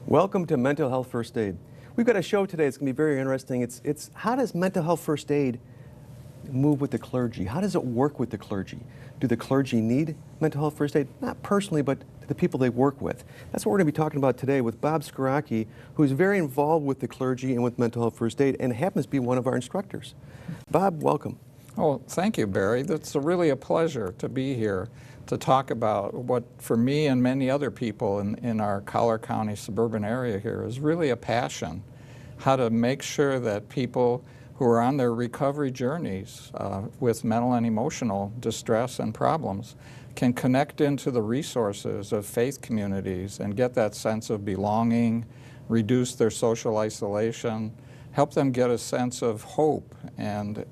Welcome to Mental Health First Aid. We've got a show today. It's going to be very interesting. It's how does mental health first aid move with the clergy? How does it work with the clergy? Do the clergy need mental health first aid? Not personally, but the people they work with. That's what we're going to be talking about today with Bob Skrocki, who's very involved with the clergy and with mental health first aid and happens to be one of our instructors. Bob, welcome. Oh, thank you, Barry. That's really a pleasure to be here to talk about what, for me and many other people in our Collier County suburban area here, is really a passion. How to make sure that people who are on their recovery journeys with mental and emotional distress and problems can connect into the resources of faith communities and get that sense of belonging, reduce their social isolation, help them get a sense of hope and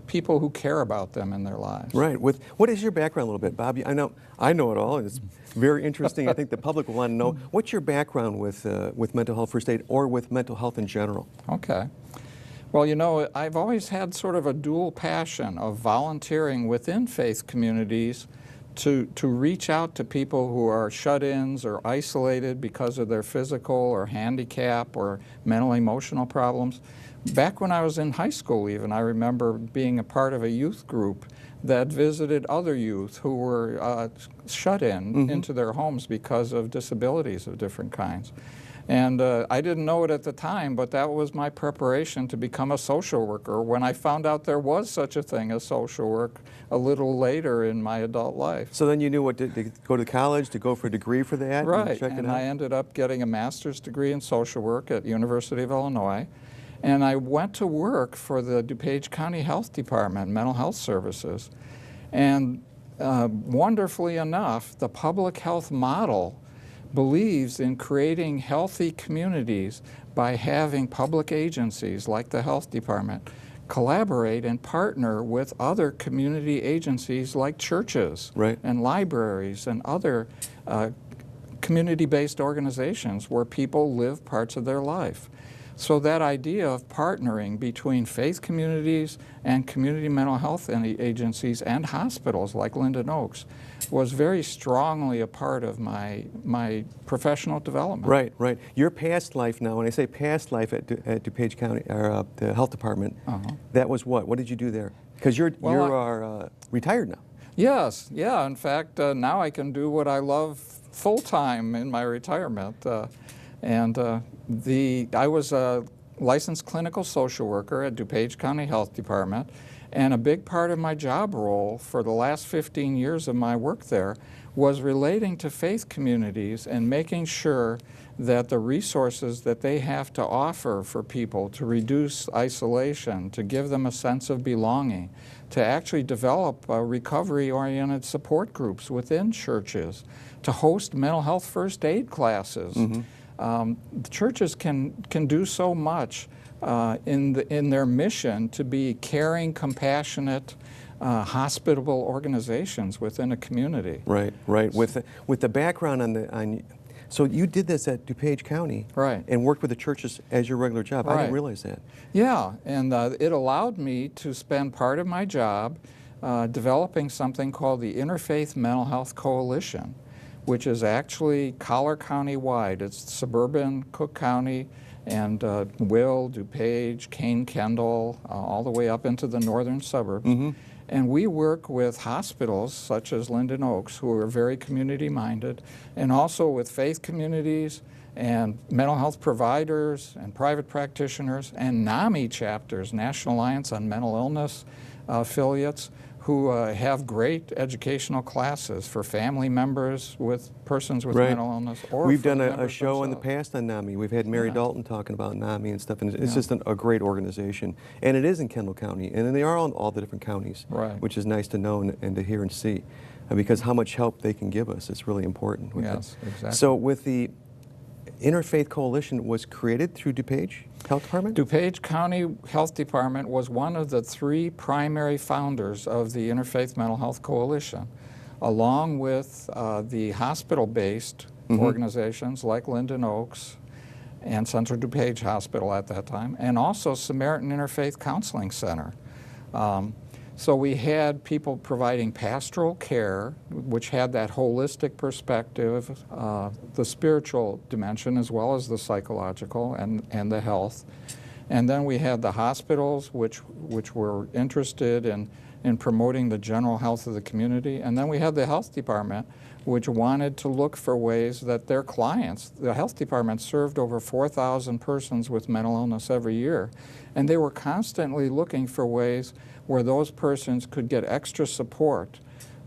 people who care about them in their lives. Right. What is your background a little bit, Bob? I know it all, and it's very interesting. I think the public will want to know. What's your background with mental health first aid or with mental health in general? Okay. Well, you know, I've always had sort of a dual passion of volunteering within faith communities to reach out to people who are shut-ins or isolated because of their physical or handicap or mental emotional problems. Back when I was in high school even, I remember being a part of a youth group that visited other youth who were shut in into their homes because of disabilities of different kinds. And I didn't know it at the time, but that was my preparation to become a social worker when I found out there was such a thing as social work a little later in my adult life. So then you knew what to go to college, to go for a degree for that? Right, and I ended up getting a master's degree in social work at the University of Illinois. And I went to work for the DuPage County Health Department, Mental Health Services. And wonderfully enough, the public health model believes in creating healthy communities by having public agencies like the health department collaborate and partner with other community agencies like churches and libraries and other community-based organizations where people live parts of their life. So that idea of partnering between faith communities and community mental health agencies and hospitals like Linden Oaks was very strongly a part of my professional development. Right, right. Your past life now, when I say past life at DuPage County, or the health department, that was what? What did you do there? Because you're retired now. Yes, yeah. In fact, now I can do what I love full-time in my retirement. I was a licensed clinical social worker at DuPage County Health Department, and a big part of my job role for the last 15 years of my work there was relating to faith communities and making sure that the resources that they have to offer for people to reduce isolation, to give them a sense of belonging, to actually develop recovery-oriented support groups within churches, to host mental health first aid classes. The churches can do so much in their mission to be caring, compassionate, hospitable organizations within a community. Right, right. With the background so you did this at DuPage County, and worked with the churches as your regular job. I didn't realize that. Yeah, and it allowed me to spend part of my job developing something called the Interfaith Mental Health Coalition, which is actually Collier County-wide. It's suburban Cook County and Will, DuPage, Kane, Kendall, all the way up into the northern suburbs. And we work with hospitals such as Linden Oaks, who are very community-minded, and also with faith communities and mental health providers and private practitioners and NAMI chapters, National Alliance on Mental Illness affiliates, who have great educational classes for family members with persons with mental illness. Or we've done a show in the past on NAMI. We've had Mary Dalton talking about NAMI and stuff, and it's just a great organization. And it is in Kendall County, and they are in all the different counties, which is nice to know and to hear and see, because how much help they can give us is really important. Exactly. So with the Interfaith Coalition was created through DuPage Health Department? DuPage County Health Department was one of the 3 primary founders of the Interfaith Mental Health Coalition, along with the hospital-based organizations like Linden Oaks and Central DuPage Hospital at that time, and also Samaritan Interfaith Counseling Center. So we had people providing pastoral care, which had that holistic perspective, the spiritual dimension as well as the psychological and the health. And then we had the hospitals, which were interested in promoting the general health of the community. And then we had the health department, which wanted to look for ways that their clients, the health department served over 4,000 persons with mental illness every year. And they were constantly looking for ways where those persons could get extra support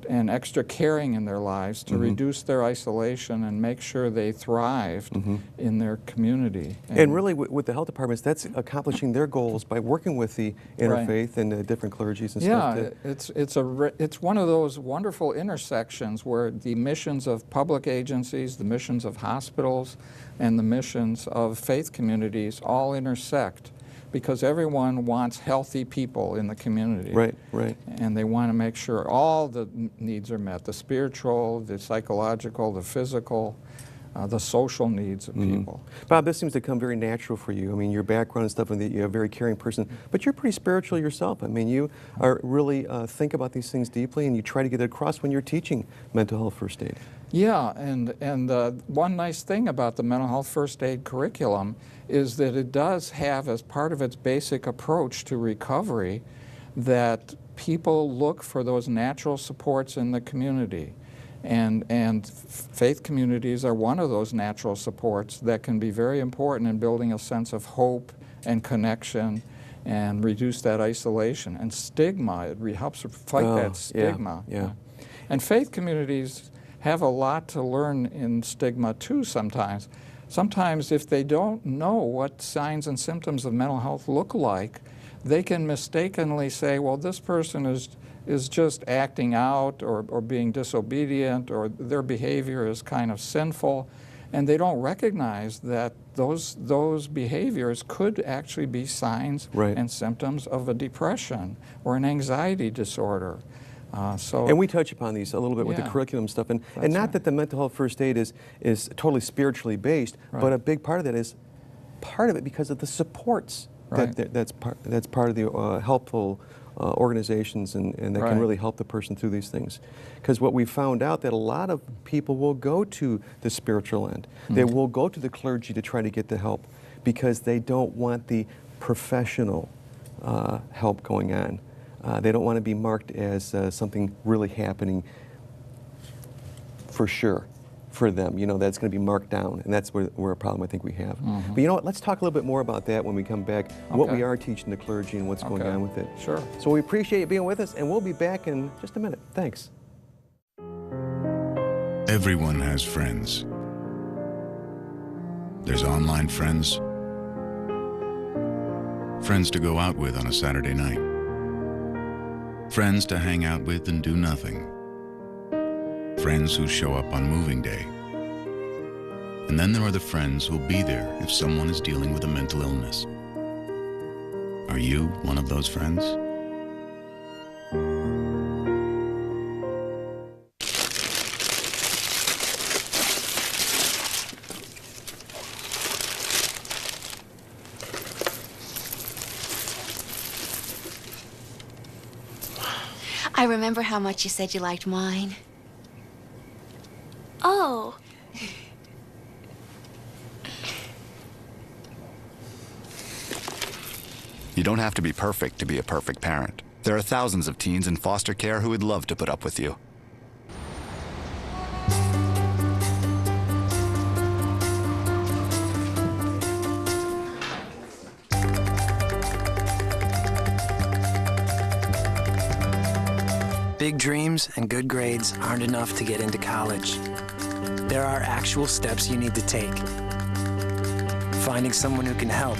and extra caring in their lives to reduce their isolation and make sure they thrived in their community. And really, with the health departments, that's accomplishing their goals by working with the interfaith and the different clergies and stuff. Yeah, it's one of those wonderful intersections where the missions of public agencies, the missions of hospitals, and the missions of faith communities all intersect, because everyone wants healthy people in the community. Right, right. And they want to make sure all the needs are met, the spiritual, the psychological, the physical, the social needs of people. Bob, this seems to come very natural for you. I mean, your background and stuff, and you're a very caring person, but you're pretty spiritual yourself. I mean, you are really think about these things deeply, and you try to get it across when you're teaching mental health first aid. Yeah, and one nice thing about the mental health first aid curriculum is that it does have, as part of its basic approach to recovery, that people look for those natural supports in the community. And faith communities are one of those natural supports that can be very important in building a sense of hope and connection and reduce that isolation. And stigma, it helps fight that stigma. Yeah. And faith communities have a lot to learn in stigma too sometimes. Sometimes if they don't know what signs and symptoms of mental health look like, they can mistakenly say, well, this person is just acting out or being disobedient, or their behavior is kind of sinful, and they don't recognize that those behaviors could actually be signs and symptoms of a depression or an anxiety disorder. And we touch upon these a little bit with the curriculum stuff, and not that the mental health first aid is totally spiritually based, but a big part of that is part of it because of the supports that's part of the helpful organizations and that can really help the person through these things. Because what we found out that a lot of people will go to the spiritual end. They will go to the clergy to try to get the help because they don't want the professional help going on. They don't want to be marked as something really happening for sure for them. You know, that's going to be marked down, and that's where a problem I think we have. But you know what, let's talk a little bit more about that when we come back, what we are teaching the clergy and what's going on with it. Sure. So we appreciate you being with us, and we'll be back in just a minute. Thanks. Everyone has friends. There's online friends, friends to go out with on a Saturday night, friends to hang out with and do nothing, friends who show up on moving day. And then there are the friends who'll be there if someone is dealing with a mental illness. Are you one of those friends? I remember how much you said you liked wine. Oh. You don't have to be perfect to be a perfect parent. There are thousands of teens in foster care who would love to put up with you. Big dreams and good grades aren't enough to get into college. There are actual steps you need to take. Finding someone who can help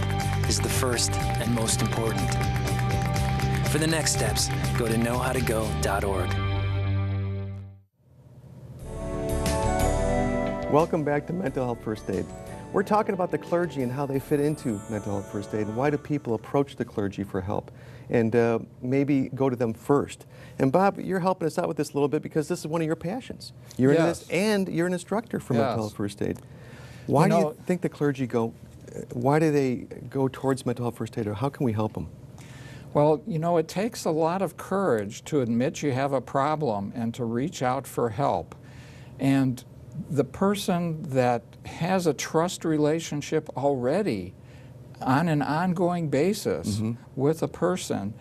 is the first and most important. For the next steps, go to knowhowtogo.org. Welcome back to Mental Health First Aid. We're talking about the clergy and how they fit into mental health first aid, and why do people approach the clergy for help, and maybe go to them first. And Bob, you're helping us out with this a little bit because this is one of your passions. You're in this, and you're an instructor for mental health first aid. Why do you think the clergy go? Why do they go towards mental health first aid, or how can we help them? Well, you know, it takes a lot of courage to admit you have a problem and to reach out for help. And the person that has a trust relationship already on an ongoing basis with a person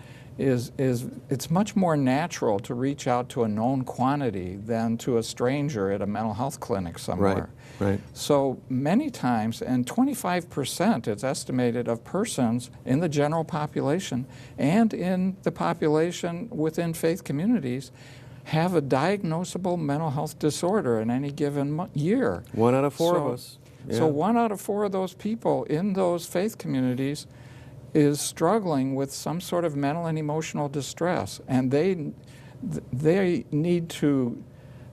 it's much more natural to reach out to a known quantity than to a stranger at a mental health clinic somewhere. Right. So many times, and 25% it's estimated of persons in the general population and in the population within faith communities have a diagnosable mental health disorder in any given year. 1 out of 4 of us. Yeah. So 1 out of 4 of those people in those faith communities is struggling with some sort of mental and emotional distress, and they need to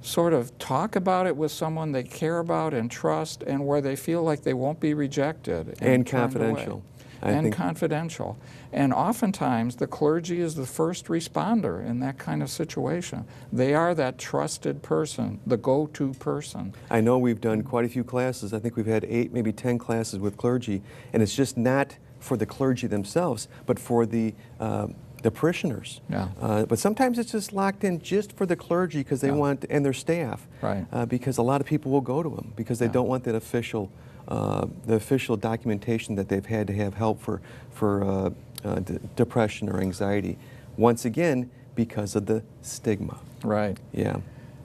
sort of talk about it with someone they care about and trust, and where they feel like they won't be rejected and confidential. And confidential. And oftentimes the clergy is the first responder in that kind of situation. They are that trusted person, the go-to person. I know we've done quite a few classes. I think we've had 8, maybe 10 classes with clergy, and it's just not for the clergy themselves, but for the parishioners. Yeah. But sometimes it's just locked in just for the clergy because they want, and their staff. Right. Because a lot of people will go to them because they don't want that official, the official documentation that they've had to have help for depression or anxiety. Once again, because of the stigma. Right. Yeah.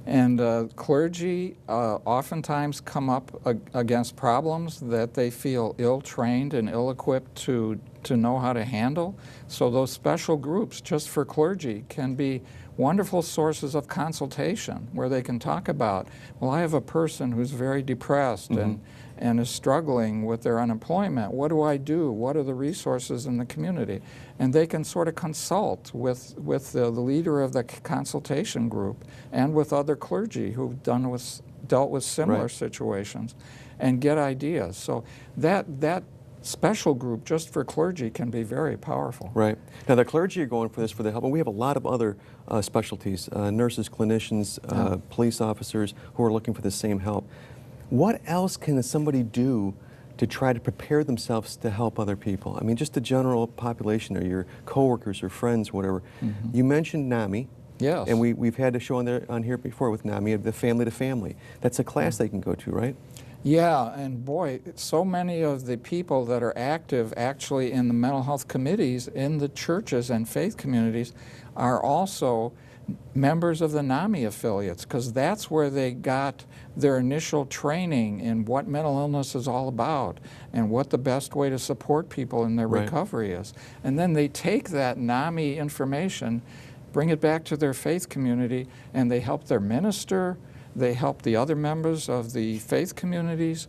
And clergy oftentimes come up against problems that they feel ill-trained and ill-equipped to know how to handle. So those special groups just for clergy can be wonderful sources of consultation where they can talk about, well, I have a person who's very depressed and is struggling with their unemployment. What do I do? What are the resources in the community? And they can sort of consult with the leader of the consultation group and with other clergy who've dealt with similar situations and get ideas. So that special group just for clergy can be very powerful. Right. Now the clergy are going for this for the help, and we have a lot of other specialties, nurses, clinicians, police officers who are looking for the same help. What else can somebody do to try to prepare themselves to help other people? I mean, just the general population or your coworkers or friends, whatever. You mentioned NAMI. Yes. And we've had a show on here before with NAMI, the family to family. That's a class they can go to, right? Yeah, and boy, so many of the people that are active actually in the mental health committees in the churches and faith communities are also members of the NAMI affiliates, because that's where they got their initial training in what mental illness is all about and what the best way to support people in their recovery is. And then they take that NAMI information, bring it back to their faith community, and they help their minister, they help the other members of the faith communities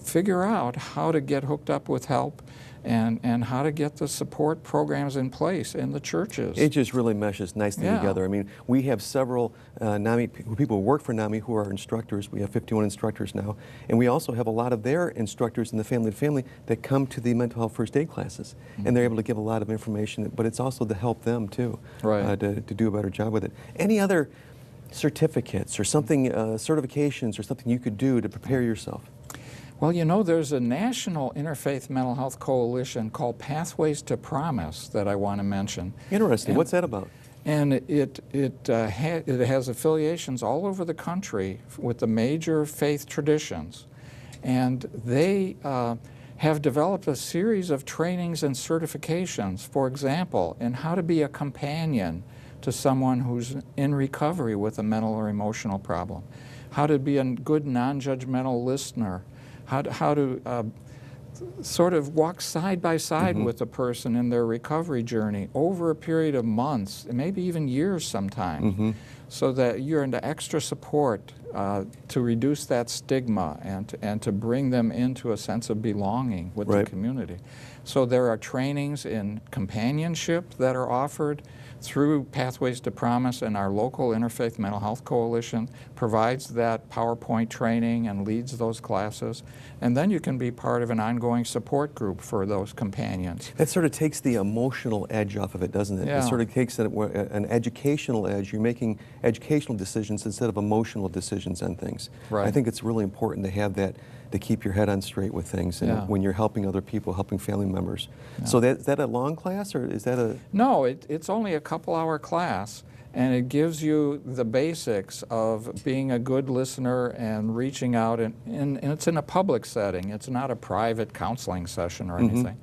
figure out how to get hooked up with help and how to get the support programs in place in the churches. It just really meshes nicely together. I mean, we have several NAMI people who work for NAMI who are instructors. We have 51 instructors now. And we also have a lot of their instructors in the family to family that come to the mental health first aid classes. And they're able to give a lot of information, but it's also to help them too, to do a better job with it. Any other certificates or something, certifications or something you could do to prepare yourself? Well, you know, there's a national Interfaith Mental Health Coalition called Pathways to Promise that I want to mention. Interesting. What's that about? And it has affiliations all over the country with the major faith traditions. And they have developed a series of trainings and certifications, for example, in how to be a companion to someone who's in recovery with a mental or emotional problem, how to be a good non-judgmental listener, how to sort of walk side by side with the person in their recovery journey over a period of months, maybe even years sometimes, so that you're into extra support to reduce that stigma and to bring them into a sense of belonging with the community. So there are trainings in companionship that are offered through Pathways to Promise, and our local Interfaith Mental Health Coalition provides that PowerPoint training and leads those classes. And then you can be part of an ongoing support group for those companions. That sort of takes the emotional edge off of it, doesn't it? Yeah. It sort of takes an educational edge. You're making educational decisions instead of emotional decisions on things. Right. I think it's really important to have that, to keep your head on straight with things, and when you're helping other people, helping family members. So is that a long class, or is that a... No, it's only a couple-hour class, and it gives you the basics of being a good listener and reaching out, and it's in a public setting. It's not a private counseling session or anything.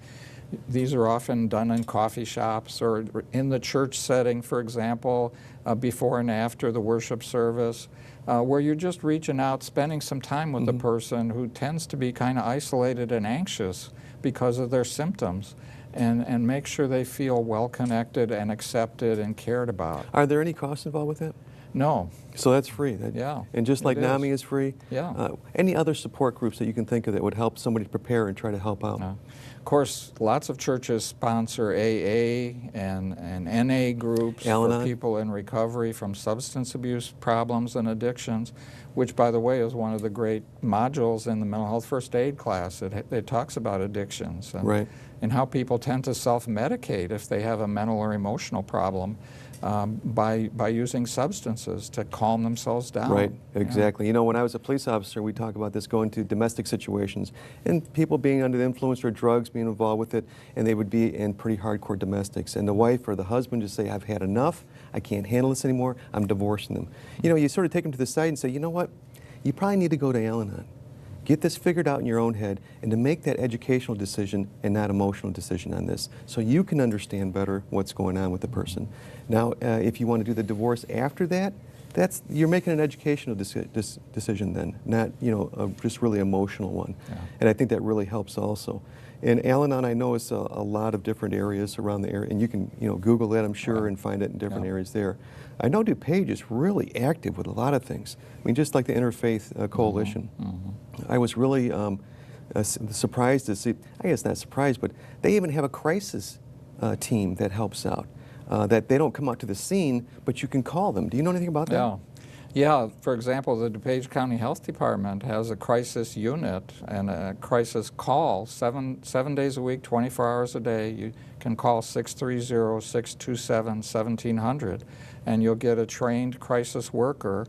These are often done in coffee shops or in the church setting, for example, before and after the worship service, where you're just reaching out, spending some time with the person who tends to be kind of isolated and anxious because of their symptoms, and make sure they feel well connected and accepted and cared about. Are there any costs involved with that? No. So that's free? Yeah. And just like it NAMI is free? Yeah. Any other support groups that you can think of that would help somebody prepare and try to help out? Of course, lots of churches sponsor AA and NA groups Al-Anon? for people in recovery from substance abuse problems and addictions, which, by the way, is one of the great modules in the mental health first aid class. It talks about addictions and how people tend to self-medicate if they have a mental or emotional problem by using substances to calm themselves down. Right, exactly. You know, when I was a police officer, we talk about this, going to domestic situations and people being under the influence or drugs, being involved with it, and they would be in pretty hardcore domestics. And the wife or the husband just say, I've had enough, I can't handle this anymore, I'm divorcing them. You know, you sort of take them to the side and say, you know what, you probably need to go to Al-Anon. Get this figured out in your own head, and to make that educational decision and not emotional decision on this, so you can understand better what's going on with the person. Now, if you want to do the divorce after that, you're making an educational decision then, not just really emotional one. And I think that really helps also. And Al-Anon, I know, is a lot of different areas around the area, and you can Google that, I'm sure, and find it in different areas there. I know DuPage is really active with a lot of things. I mean, just like the Interfaith Coalition. I was really surprised to see, I guess not surprised, but they even have a crisis team that helps out. That they don't come out to the scene, but you can call them. Do you know anything about that? Yeah, for example, the DuPage County Health Department has a crisis unit and a crisis call 7 days a week, 24 hours a day. You can call 630-627-1700, and you'll get a trained crisis worker.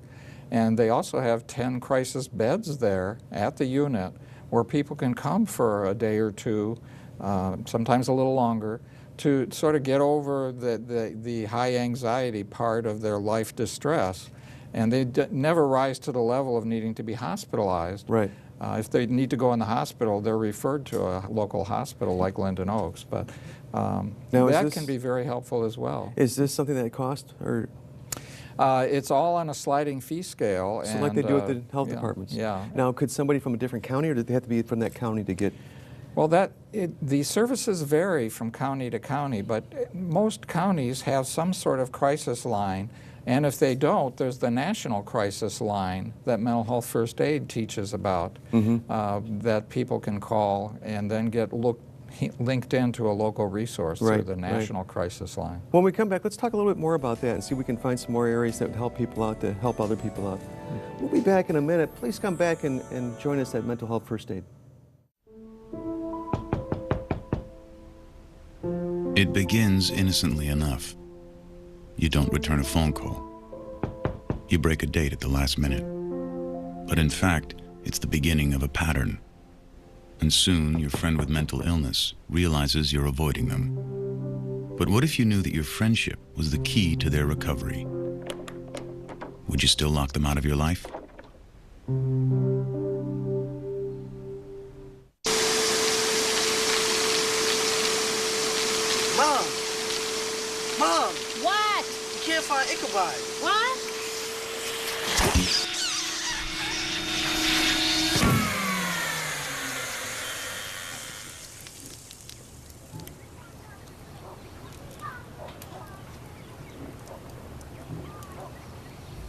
And they also have 10 crisis beds there at the unit where people can come for a day or two, sometimes a little longer, to sort of get over the high anxiety part of their life distress. And they never rise to the level of needing to be hospitalized. Right. If they need to go in the hospital, they're referred to a local hospital like Linden Oaks. But that can be very helpful as well. Is this something that costs, or? It's all on a sliding fee scale. So like they do at the health departments? Yeah. Now, could somebody from a different county, or do they have to be from that county to get? Well, the services vary from county to county, but most counties have some sort of crisis line. And if they don't, there's the national crisis line that Mental Health First Aid teaches about, that people can call and then get linked into a local resource through the national crisis line. When we come back, let's talk a little bit more about that and see if we can find some more areas that would help people out, to help other people out. We'll be back in a minute. Please come back and join us at Mental Health First Aid. It begins innocently enough. You don't return a phone call. You break a date at the last minute. But in fact, it's the beginning of a pattern. And soon, your friend with mental illness realizes you're avoiding them. But what if you knew that your friendship was the key to their recovery? Would you still lock them out of your life? Mom! What? You can't find Ichabod. What?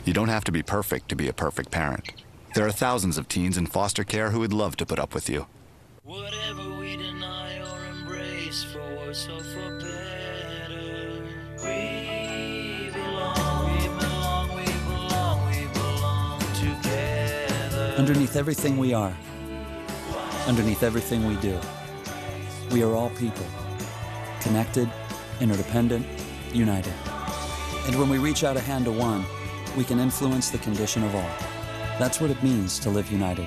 You don't have to be perfect to be a perfect parent. There are thousands of teens in foster care who would love to put up with you. Whatever we deny or embrace, for worse or for better, we belong together. Underneath everything we are, underneath everything we do, we are all people, connected, interdependent, united. And when we reach out a hand to one, we can influence the condition of all. That's what it means to live united.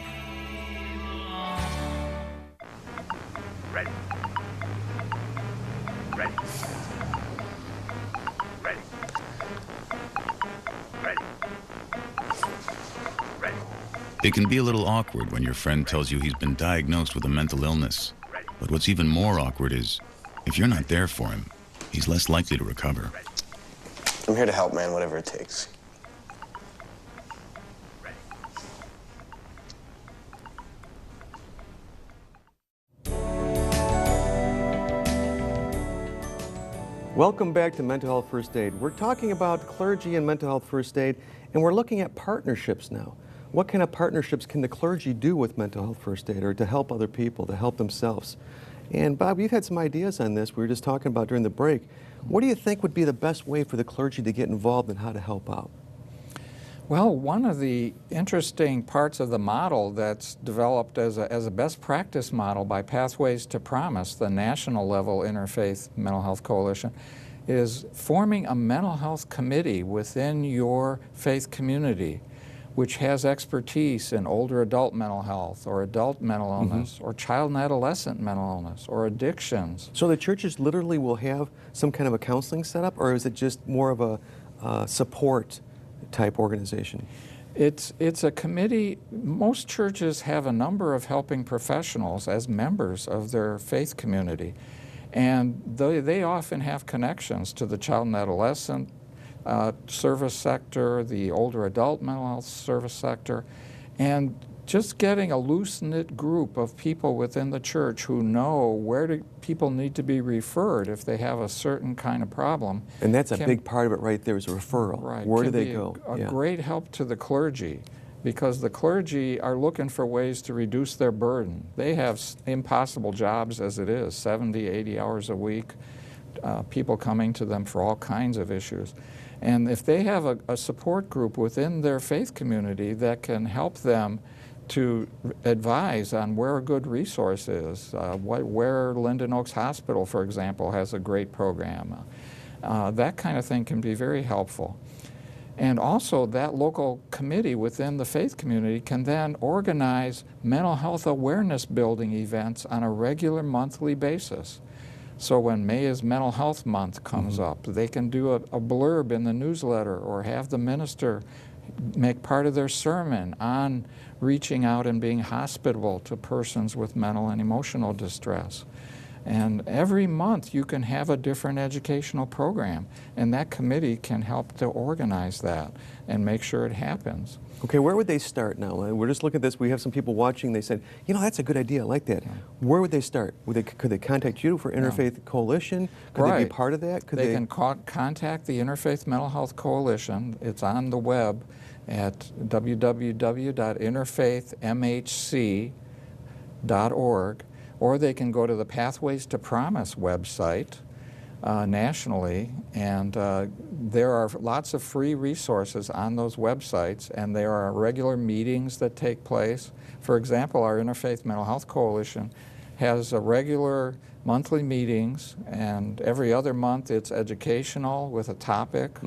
Ready. Ready. Ready. Ready. Ready. It can be a little awkward when your friend tells you he's been diagnosed with a mental illness. But what's even more awkward is, if you're not there for him, he's less likely to recover. I'm here to help, man, whatever it takes. Welcome back to Mental Health First Aid. We're talking about clergy and mental health first aid, and we're looking at partnerships now. What kind of partnerships can the clergy do with mental health first aid, or to help other people, to help themselves? And Bob, you've had some ideas on this. We were just talking about during the break. What do you think would be the best way for the clergy to get involved and how to help out? Well, one of the interesting parts of the model that's developed as a best practice model by Pathways to Promise, the national level Interfaith Mental Health Coalition, is forming a mental health committee within your faith community, which has expertise in older adult mental health or adult mental illness or child and adolescent mental illness or addictions. So the churches literally will have some kind of a counseling setup, or is it just more of a support type organization? It's a committee. Most churches have a number of helping professionals as members of their faith community, and they often have connections to the child and adolescent service sector, the older adult mental health service sector, and just getting a loose-knit group of people within the church who know where do people need to be referred if they have a certain kind of problem. And that's a big part of it right there, is a referral. Right. Where do they go? A great help to the clergy, because the clergy are looking for ways to reduce their burden. They have impossible jobs as it is, 70, 80 hours a week, people coming to them for all kinds of issues. And if they have a support group within their faith community that can help them to advise on where a good resource is, where Linden Oaks Hospital, for example, has a great program, that kind of thing can be very helpful. And also that local committee within the faith community can then organize mental health awareness building events on a regular monthly basis. So when May is Mental Health Month comes up, they can do a blurb in the newsletter or have the minister make part of their sermon on reaching out and being hospitable to persons with mental and emotional distress. And every month you can have a different educational program, and that committee can help to organize that and make sure it happens. Okay, where would they start now? We're just looking at this. We have some people watching. They said, you know, that's a good idea. I like that. Yeah. Where would they start? Could they contact you for Interfaith Coalition? Could they be part of that? They can contact the Interfaith Mental Health Coalition. It's on the web at www.interfaithmhc.org, or they can go to the Pathways to Promise website nationally, and there are lots of free resources on those websites, and there are regular meetings that take place. For example, our Interfaith Mental Health Coalition has a regular monthly meetings, and every other month it's educational with a topic.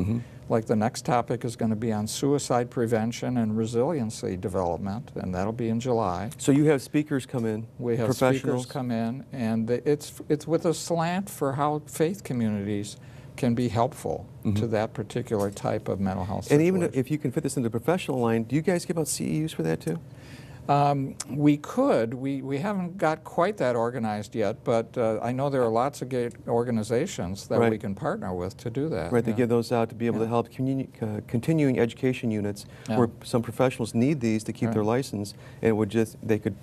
Like the next topic is going to be on suicide prevention and resiliency development, and that'll be in July. So you have speakers come in, we have speakers come in, and it's with a slant for how faith communities can be helpful to that particular type of mental health situation. And even if you can fit this into the professional line, do you guys give out CEUs for that too? We could. We haven't got quite that organized yet, but I know there are lots of great organizations that we can partner with to do that. Right, they give those out to be able to help continuing education units where some professionals need these to keep their license, and they could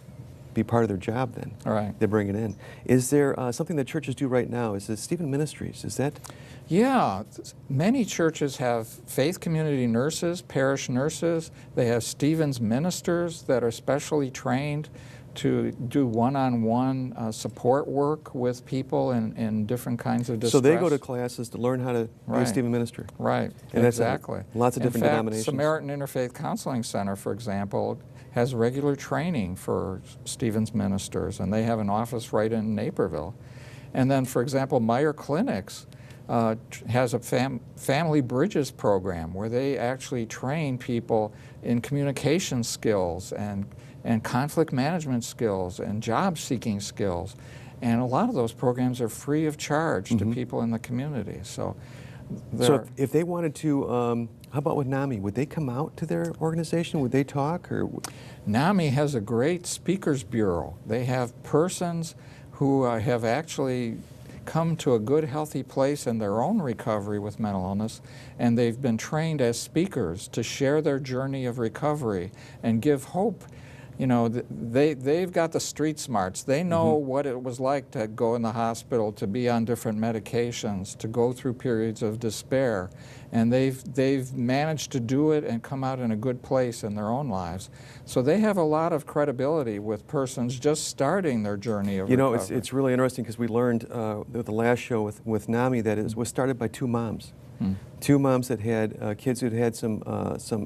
be part of their job then. They bring it in. Is there something that churches do right now? Is it Stephen Ministries? Is that? Yeah, many churches have faith community nurses, parish nurses. They have Stephen's ministers that are specially trained to do one-on-one support work with people in different kinds of distress. So they go to classes to learn how to be a Stephen minister. Right, and exactly. That's lots of different denominations. Samaritan Interfaith Counseling Center, for example, has regular training for Stephen's ministers, and they have an office right in Naperville. And then, for example, Meyer Clinics has a family bridges program where they actually train people in communication skills and conflict management skills and job seeking skills. And a lot of those programs are free of charge to people in the community. So if they wanted to, how about with NAMI? Would they come out to their organization? Would they talk? Or NAMI has a great speakers bureau. They have persons who have actually come to a good, healthy place in their own recovery with mental illness, and they've been trained as speakers to share their journey of recovery and give hope. You know, they've got the street smarts. They know what it was like to go in the hospital, to be on different medications, to go through periods of despair. And they've managed to do it and come out in a good place in their own lives. So they have a lot of credibility with persons just starting their journey of recovery. You know, it's really interesting because we learned at the last show with NAMI that it was started by two moms. Two moms that had kids who'd had some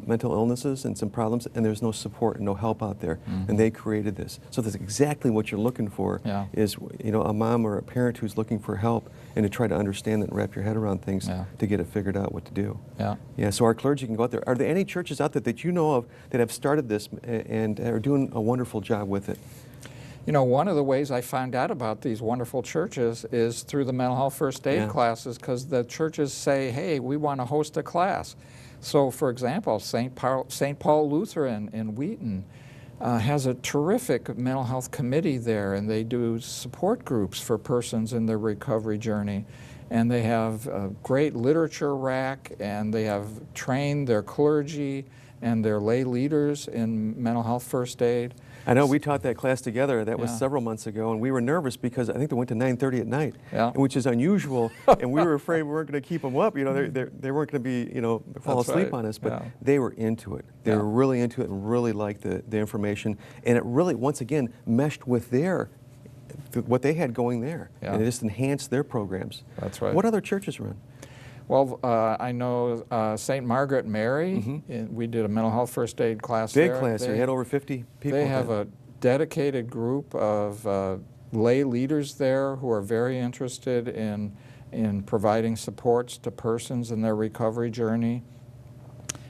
mental illnesses and some problems, and there's no support and no help out there, and they created this. So that's exactly what you're looking for, is, you know, a mom or a parent who's looking for help and to try to understand it and wrap your head around things to get it figured out what to do. Yeah, so our clergy can go out there. Are there any churches out there that you know of that have started this and are doing a wonderful job with it? You know, one of the ways I found out about these wonderful churches is through the mental health first aid classes, because the churches say, hey, we want to host a class. So, for example, St. Paul Lutheran in Wheaton has a terrific mental health committee there, and they do support groups for persons in their recovery journey. And they have a great literature rack, and they have trained their clergy and their lay leaders in mental health first aid. I know we taught that class together. That was several months ago, and we were nervous because I think they went to 9:30 at night, which is unusual. And we were afraid we weren't going to keep them up. You know, they weren't going to be, you know, fall asleep on us. But they were into it. They were really into it and really liked the information. And it really, once again, meshed with what they had going there, and it just enhanced their programs. That's right. What other churches run? Well, I know St. Margaret Mary. We did a mental health first aid class there. Big class. They had over 50 people. They have a dedicated group of lay leaders there who are very interested in providing supports to persons in their recovery journey.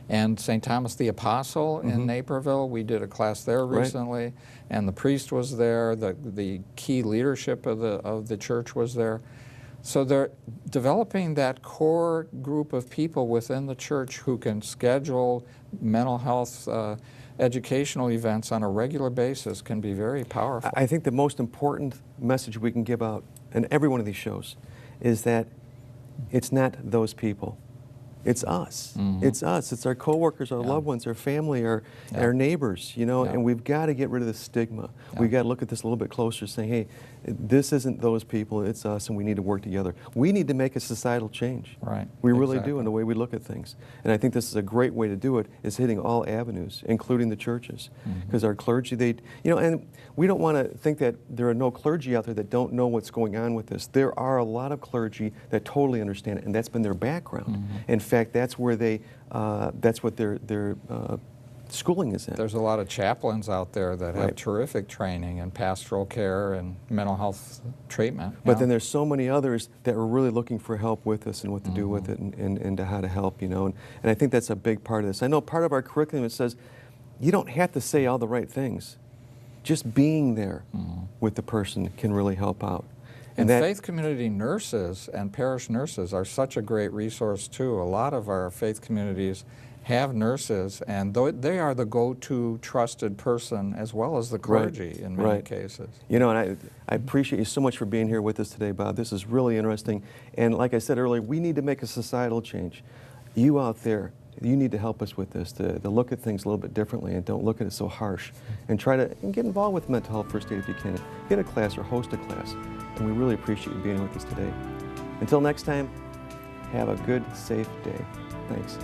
And St. Thomas the Apostle in Naperville, we did a class there recently, and the priest was there. The key leadership of the church was there. So they're developing that core group of people within the church who can schedule mental health educational events on a regular basis can be very powerful. I think the most important message we can give out in every one of these shows is that it's not those people. It's us. It's us. It's our coworkers, our loved ones, our family, our neighbors, you know, and we've got to get rid of the stigma. We've got to look at this a little bit closer, saying, hey, this isn't those people, it's us, and we need to work together. We need to make a societal change. Right. We really do in the way we look at things. And I think this is a great way to do it, is hitting all avenues, including the churches. Because our clergy, you know, and we don't want to think that there are no clergy out there that don't know what's going on with this. There are a lot of clergy that totally understand it, and that's been their background. In fact, that's where that's what their schooling is in. There's a lot of chaplains out there that have terrific training in pastoral care and mental health treatment. But then there's so many others that are really looking for help with this and what to do with it and how to help, you know. And I think that's a big part of this. I know part of our curriculum, it says you don't have to say all the right things. Just being there with the person can really help out. And faith community nurses and parish nurses are such a great resource too. A lot of our faith communities have nurses, and they are the go-to trusted person as well as the clergy in many cases. You know, and I appreciate you so much for being here with us today, Bob. This is really interesting. And like I said earlier, we need to make a societal change. You out there, you need to help us with this, to look at things a little bit differently and don't look at it so harsh. And try to get involved with mental health first aid if you can. Get a class or host a class. And we really appreciate you being with us today. Until next time, have a good, safe day. Thanks.